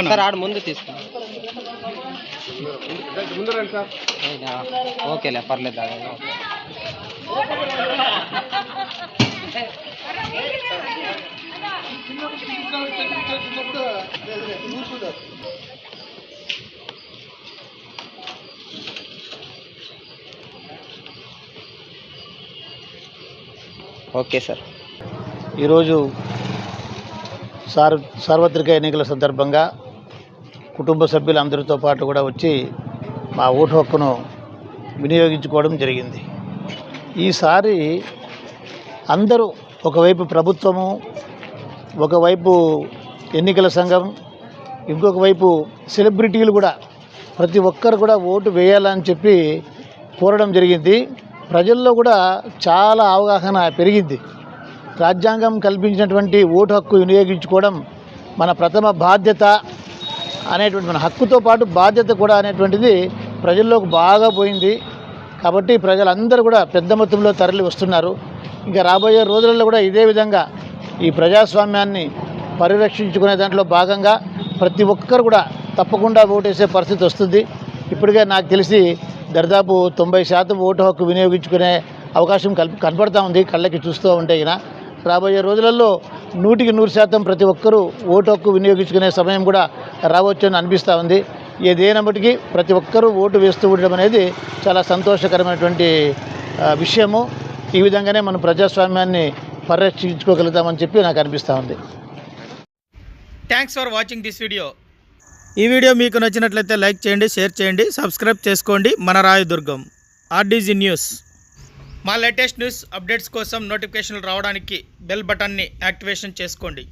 Sir ఆడ ముందు తీసుకున్నాం. ఓకేలే పర్లేదు. Okay sir. ఈరోజు సార్వత్రిక ఎన్నికల సందర్భంగా కుటుంబ సభ్యులందరితో పాటు కూడా వచ్చి మా ఓటు హక్కును వినియోగించుకోవడం జరిగింది. ఈసారి అందరూ ఒకవైపు ప్రభుత్వము, ఒకవైపు ఎన్నికల సంఘం, ఇంకొక వైపు సెలబ్రిటీలు కూడా ప్రతి ఒక్కరు కూడా ఓటు వేయాలని చెప్పి కోరడం జరిగింది. ప్రజల్లో కూడా చాలా అవగాహన పెరిగింది. రాజ్యాంగం కల్పించినటువంటి ఓటు హక్కు వినియోగించుకోవడం మన ప్రథమ బాధ్యత అనేటువంటి, మన హక్కుతో పాటు బాధ్యత కూడా అనేటువంటిది ప్రజల్లోకి బాగా పోయింది. కాబట్టి ప్రజలందరూ కూడా పెద్ద మొత్తంలో తరలి వస్తున్నారు. ఇంకా రాబోయే రోజులలో కూడా ఇదే విధంగా ఈ ప్రజాస్వామ్యాన్ని పరిరక్షించుకునే దాంట్లో భాగంగా ప్రతి ఒక్కరు కూడా తప్పకుండా ఓటేసే పరిస్థితి వస్తుంది. ఇప్పటికే నాకు తెలిసి దాదాపు 90% ఓటు హక్కు వినియోగించుకునే అవకాశం కనపడతా ఉంది కళ్ళకి చూస్తూ ఉంటే. రాబోయే రోజులలో 100% ప్రతి ఒక్కరూ ఓటు హక్కు వినియోగించుకునే సమయం కూడా రావచ్చని అనిపిస్తూ ఉంది. ఏదేనప్పటికీ ప్రతి ఒక్కరూ ఓటు వేస్తూ ఉండడం అనేది చాలా సంతోషకరమైనటువంటి విషయము. ఈ విధంగానే మనం ప్రజాస్వామ్యాన్ని పరిరక్షించుకోగలుగుతామని చెప్పి నాకు అనిపిస్తూ ఉంది. Thanks for watching this video. ఈ వీడియో మీకు నచ్చినట్లయితే లైక్ చేయండి, షేర్ చేయండి, సబ్స్క్రైబ్ చేసుకోండి. మన రాయదుర్గం ఆర్డీజీ న్యూస్. మా లేటెస్ట్ న్యూస్ అప్డేట్స్ కోసం నోటిఫికేషన్లు రావడానికి బెల్ బటన్ని యాక్టివేషన్ చేసుకోండి.